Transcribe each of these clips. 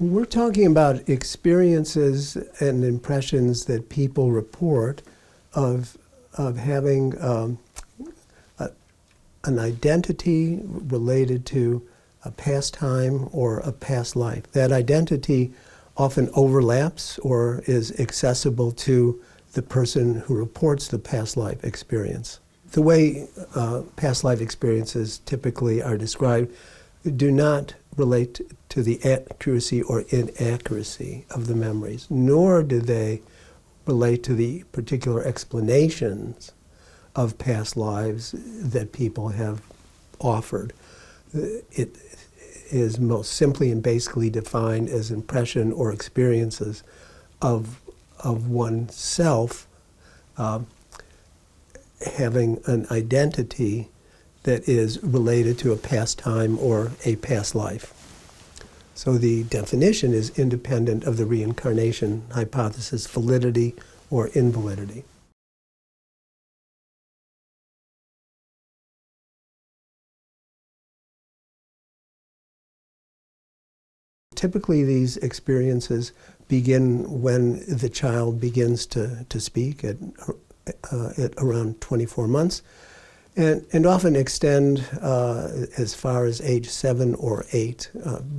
We're talking about experiences and impressions that people report of having an identity related to a past time or a past life. That identity often overlaps or is accessible to the person who reports the past life experience. The way past life experiences typically are described do not relate to the accuracy or inaccuracy of the memories, nor do they relate to the particular explanations of past lives that people have offered. It is most simply and basically defined as impression or experiences of oneself having an identity that is related to a past time or a past life. So the definition is independent of the reincarnation hypothesis validity or invalidity. Typically, these experiences begin when the child begins to speak at around 24 months, and often extend as far as age 7 or 8.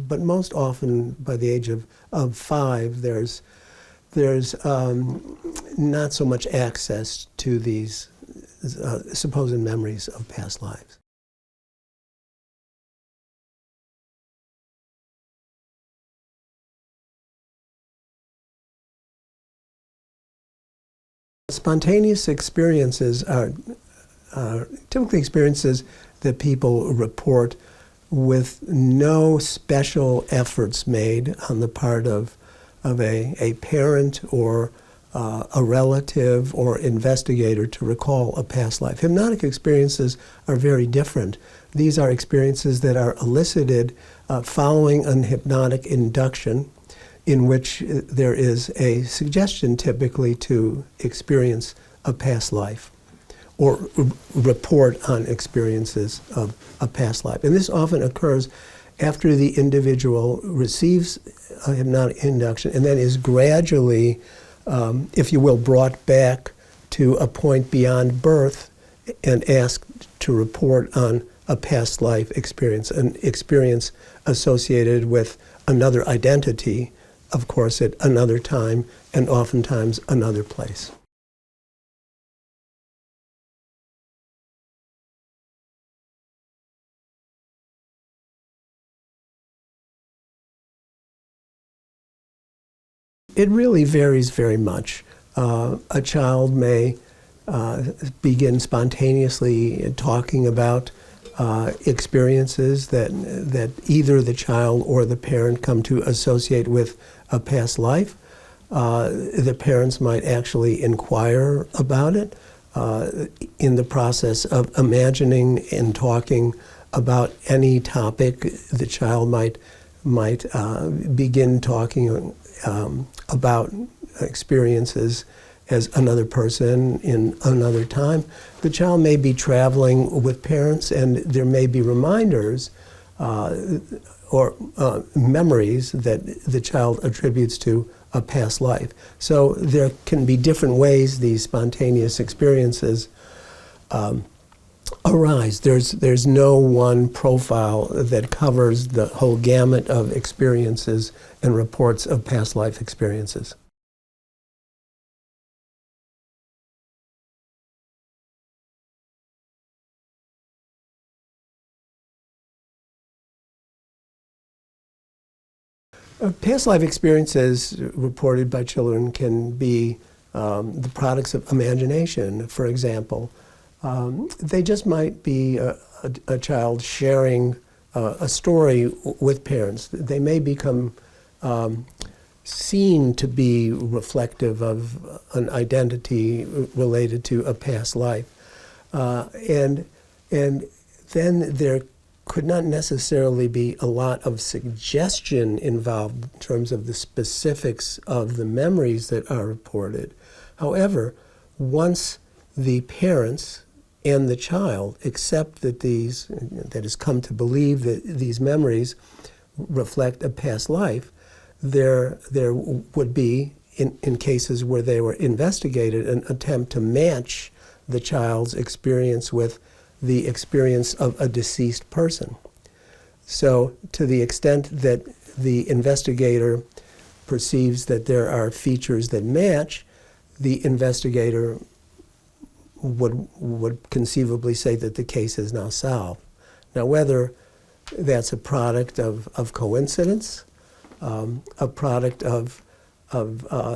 But most often, by the age of 5, there's not so much access to these supposed memories of past lives. Spontaneous experiences are typically experiences that people report with no special efforts made on the part of a parent or a relative or investigator to recall a past life. Hypnotic experiences are very different. These are experiences that are elicited following an hypnotic induction, in which there is a suggestion typically to experience a past life or report on experiences of a past life. And this often occurs after the individual receives a hypnotic induction and then is gradually, if you will, brought back to a point beyond birth and asked to report on a past life experience, an experience associated with another identity, of course, at another time and oftentimes another place. It really varies very much. A child may begin spontaneously talking about experiences that either the child or the parent come to associate with a past life. The parents might actually inquire about it in the process of imagining and talking about any topic. The child might begin talking about experiences as another person in another time. The child may be traveling with parents, and there may be reminders or memories that the child attributes to a past life. So there can be different ways these spontaneous experiences arise. There's no one profile that covers the whole gamut of experiences and reports of past life experiences. Past life experiences reported by children can be the products of imagination, for example. They just might be a child sharing a story with parents. They may become seen to be reflective of an identity related to a past life. And then there could not necessarily be a lot of suggestion involved in terms of the specifics of the memories that are reported. However, once the parents and the child accept that that has come to believe that these memories reflect a past life, there would be, in cases where they were investigated, an attempt to match the child's experience with the experience of a deceased person. So to the extent that the investigator perceives that there are features that match, the investigator would conceivably say that the case is now solved. Now, whether that's a product of coincidence, a product of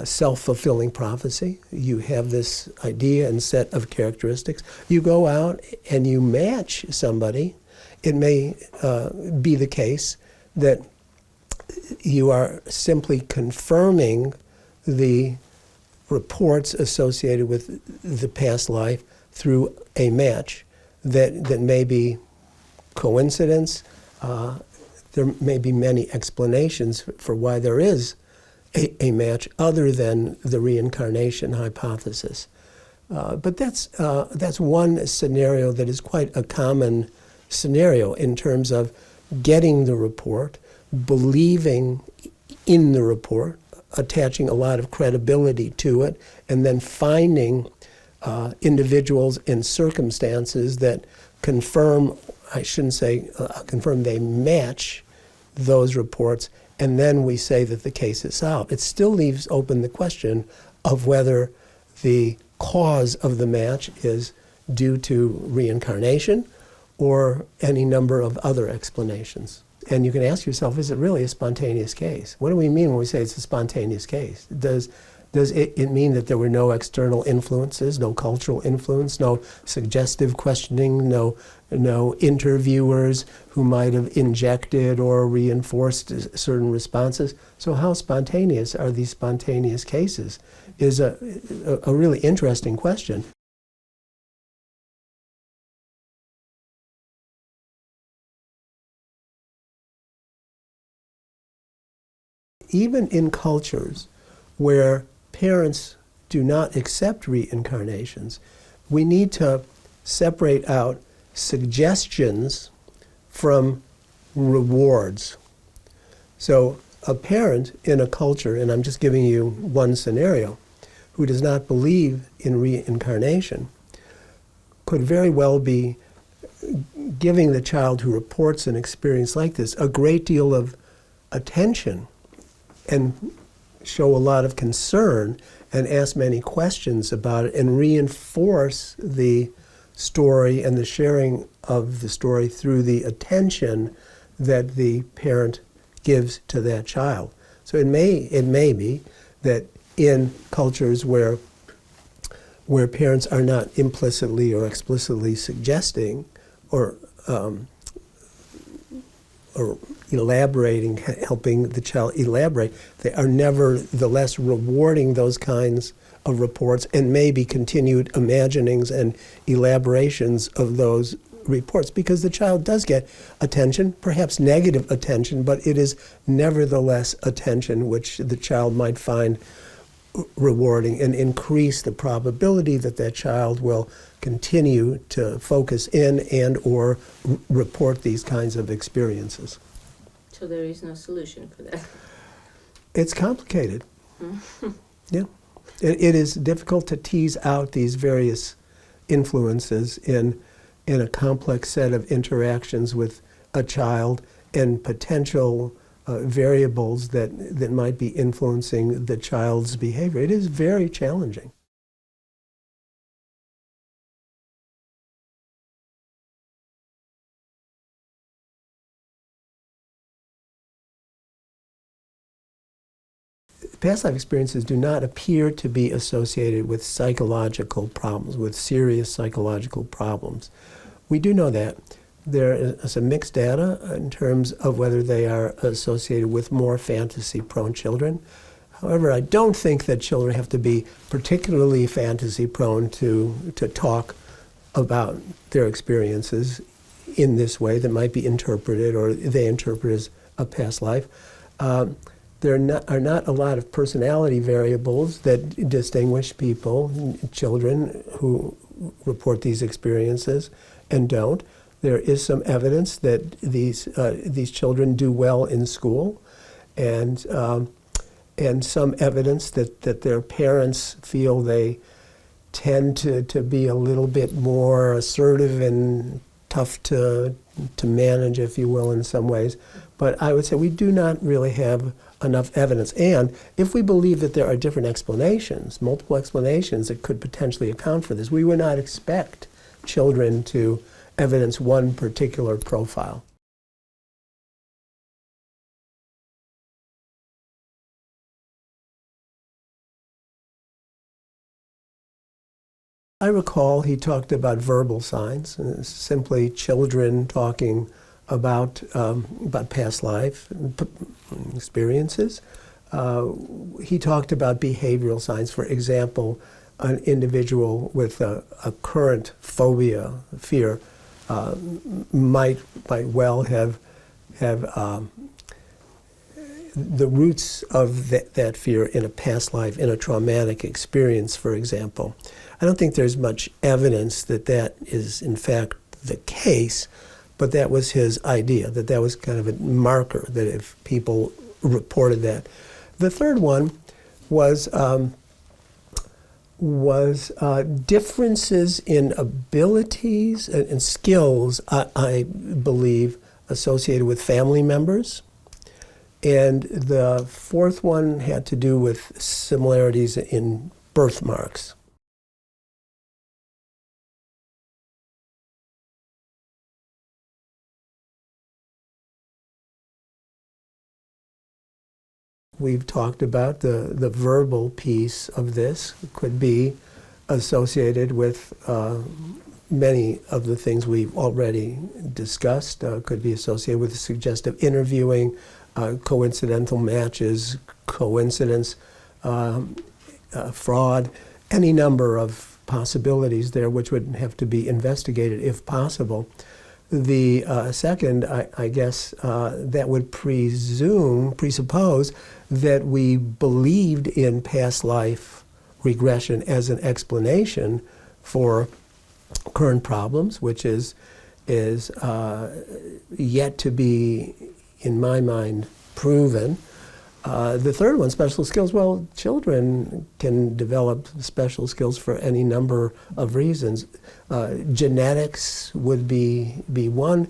self-fulfilling prophecy, you have this idea and set of characteristics, you go out and you match somebody, it may be the case that you are simply confirming the reports associated with the past life through a match that may be coincidence. There may be many explanations for why there is a match other than the reincarnation hypothesis. But that's one scenario that is quite a common scenario in terms of getting the report, believing in the report, attaching a lot of credibility to it, and then finding individuals and circumstances that confirm, I shouldn't say confirm, they match those reports, and then we say that the case is solved. It still leaves open the question of whether the cause of the match is due to reincarnation or any number of other explanations. And you can ask yourself, is it really a spontaneous case? What do we mean when we say it's a spontaneous case? Does it mean that there were no external influences, no cultural influence, no suggestive questioning, no interviewers who might have injected or reinforced certain responses? So how spontaneous are these spontaneous cases is a really interesting question. Even in cultures where parents do not accept reincarnations, we need to separate out suggestions from rewards. So a parent in a culture, and I'm just giving you one scenario, who does not believe in reincarnation could very well be giving the child who reports an experience like this a great deal of attention and show a lot of concern and ask many questions about it and reinforce the story and the sharing of the story through the attention that the parent gives to that child. So it may be that in cultures where parents are not implicitly or explicitly suggesting or elaborating, helping the child elaborate, they are nevertheless rewarding those kinds of reports and maybe continued imaginings and elaborations of those reports, because the child does get attention, perhaps negative attention, but it is nevertheless attention which the child might find rewarding and increase the probability that that child will continue to focus in and or report these kinds of experiences. So there is no solution for that? It's complicated. Yeah. It is difficult to tease out these various influences in a complex set of interactions with a child and potential variables that might be influencing the child's behavior. It is very challenging. Past life experiences do not appear to be associated with psychological problems, with serious psychological problems. We do know that. There is some mixed data in terms of whether they are associated with more fantasy-prone children. However, I don't think that children have to be particularly fantasy-prone to talk about their experiences in this way that might be interpreted or they interpret as a past life. There are not a lot of personality variables that distinguish people, children who report these experiences and don't. There is some evidence that these children do well in school, and and some evidence that their parents feel they tend to be a little bit more assertive and tough to manage, if you will, in some ways. But I would say we do not really have enough evidence. And if we believe that there are different explanations, multiple explanations that could potentially account for this, we would not expect children to evidence one particular profile. I recall he talked about verbal signs, simply children talking about past life experiences. He talked about behavioral signs. For example, an individual with a current phobia, fear, might well have the roots of that fear in a past life, in a traumatic experience, for example. I don't think there's much evidence that that is, in fact, the case, but that was his idea, that was kind of a marker, that if people reported that. The third one was differences in abilities and skills, I believe, associated with family members. And the fourth one had to do with similarities in birthmarks. We've talked about the verbal piece of this could be associated with many of the things we've already discussed, could be associated with suggestive interviewing, coincidental matches, coincidence, fraud, any number of possibilities there which would have to be investigated if possible. The second, I guess, that would presuppose that we believed in past life regression as an explanation for current problems, which is yet to be, in my mind, proven. The third one, special skills. Well, children can develop special skills for any number of reasons. Genetics would be one.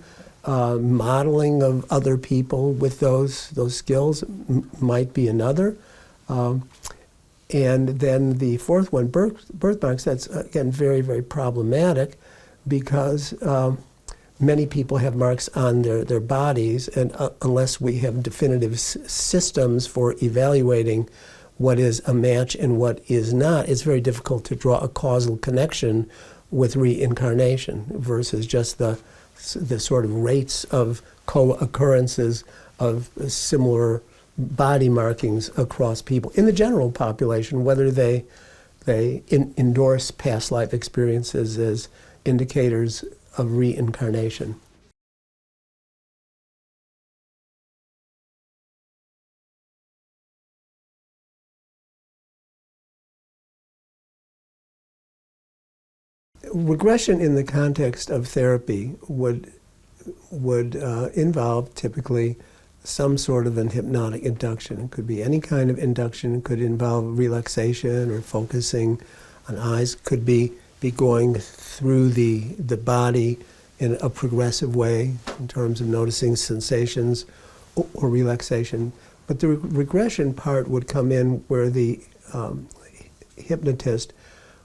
Modeling of other people with those skills might be another. And then the fourth one, birthmarks, that's, again, very, very problematic because many people have marks on their bodies, and unless we have definitive systems for evaluating what is a match and what is not, it's very difficult to draw a causal connection with reincarnation versus just the sort of rates of co-occurrences of similar body markings across people in the general population, whether they endorse past life experiences as indicators of reincarnation. Regression in the context of therapy would involve typically some sort of an hypnotic induction. It could be any kind of induction. It could involve relaxation or focusing on eyes. It could be going through the body in a progressive way in terms of noticing sensations or relaxation. But the regression part would come in where the hypnotist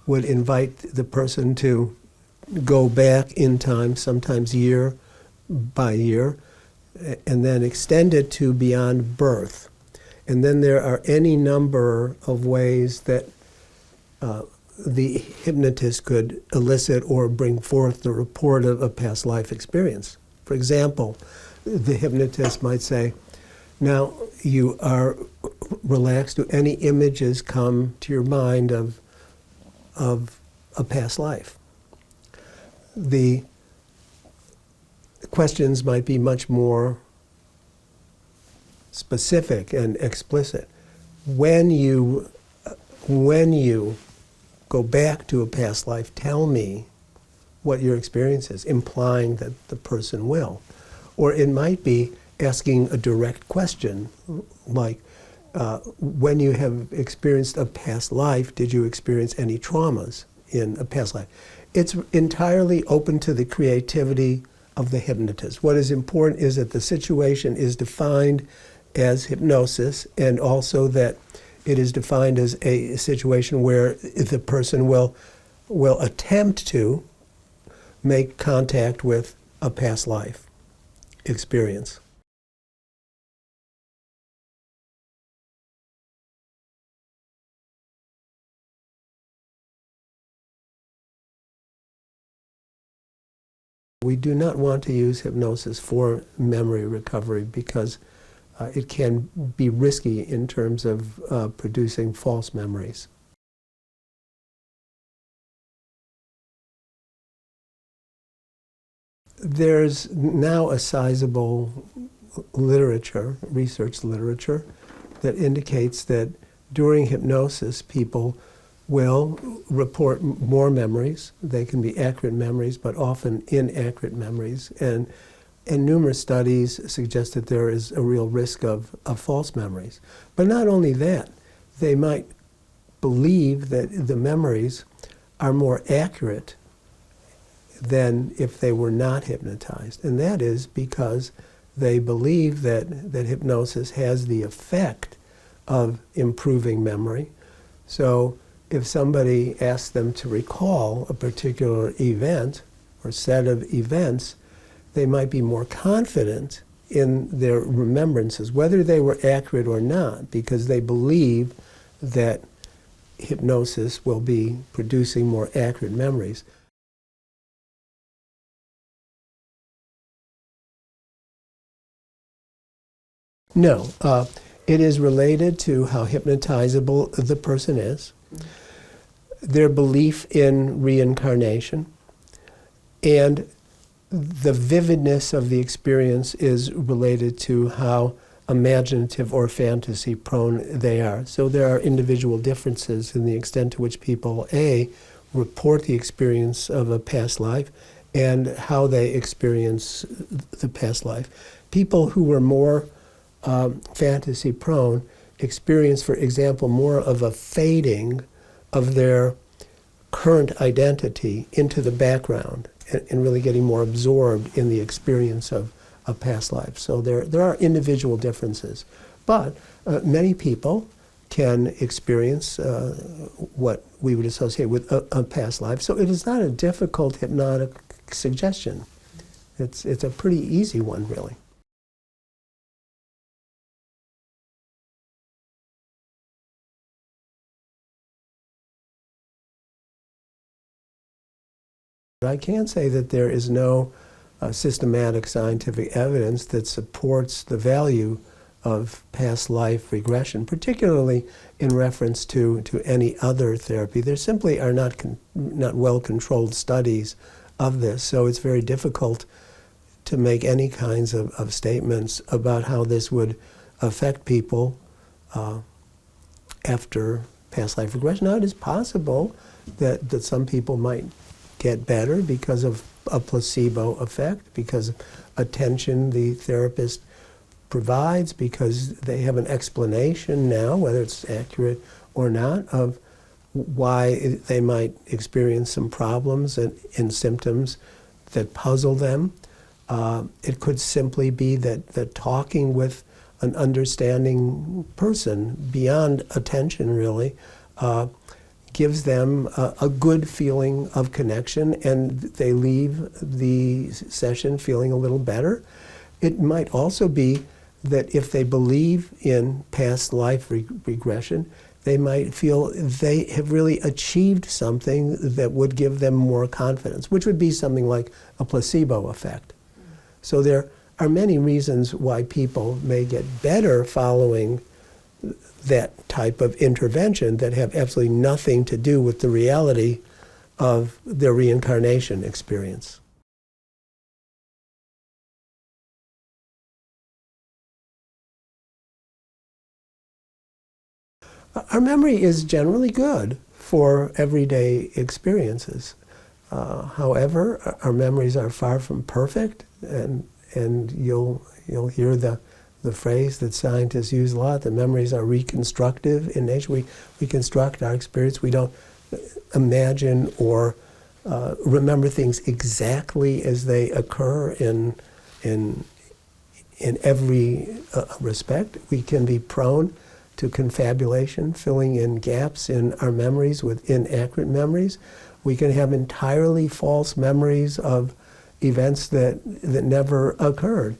would invite the person to go back in time, sometimes year by year, and then extend it to beyond birth. And then there are any number of ways that the hypnotist could elicit or bring forth the report of a past life experience. For example, the hypnotist might say, now you are relaxed. Do any images come to your mind of a past life? The questions might be much more specific and explicit. When you go back to a past life, tell me what your experience is, implying that the person will. Or it might be asking a direct question, like, when you have experienced a past life, did you experience any traumas in a past life? It's entirely open to the creativity of the hypnotist. What is important is that the situation is defined as hypnosis, and also that it is defined as a situation where the person will attempt to make contact with a past life experience. We do not want to use hypnosis for memory recovery because it can be risky in terms of producing false memories. There's now a sizable literature, research literature, that indicates that during hypnosis people will report more memories. They can be accurate memories, but often inaccurate memories. And numerous studies suggest that there is a real risk of false memories. But not only that, they might believe that the memories are more accurate than if they were not hypnotized. And that is because they believe that hypnosis has the effect of improving memory. So if somebody asks them to recall a particular event or set of events, they might be more confident in their remembrances, whether they were accurate or not, because they believe that hypnosis will be producing more accurate memories. No, it is related to how hypnotizable the person is, their belief in reincarnation, and the vividness of the experience is related to how imaginative or fantasy prone they are. So there are individual differences in the extent to which people, A, report the experience of a past life and how they experience the past life. People who were more fantasy prone experience, for example, more of a fading of their current identity into the background and really getting more absorbed in the experience of a past life. So there are individual differences. But many people can experience what we would associate with a past life. So it is not a difficult hypnotic suggestion. It's a pretty easy one, really. I can say that there is no systematic scientific evidence that supports the value of past life regression, particularly in reference to any other therapy. There simply are not well-controlled studies of this, so it's very difficult to make any kinds of statements about how this would affect people after past life regression. Now, it is possible that some people might get better because of a placebo effect, because of attention the therapist provides, because they have an explanation now, whether it's accurate or not, of why they might experience some problems and symptoms that puzzle them. It could simply be that talking with an understanding person beyond attention, really, gives them a good feeling of connection, and they leave the session feeling a little better. It might also be that if they believe in past life regression, they might feel they have really achieved something that would give them more confidence, which would be something like a placebo effect. So there are many reasons why people may get better following that type of intervention that have absolutely nothing to do with the reality of their reincarnation experience. Our memory is generally good for everyday experiences. However, our memories are far from perfect, and you'll hear the the phrase that scientists use a lot, that memories are reconstructive in nature. We reconstruct our experience. We don't imagine or remember things exactly as they occur in every respect. We can be prone to confabulation, filling in gaps in our memories with inaccurate memories. We can have entirely false memories of events that never occurred.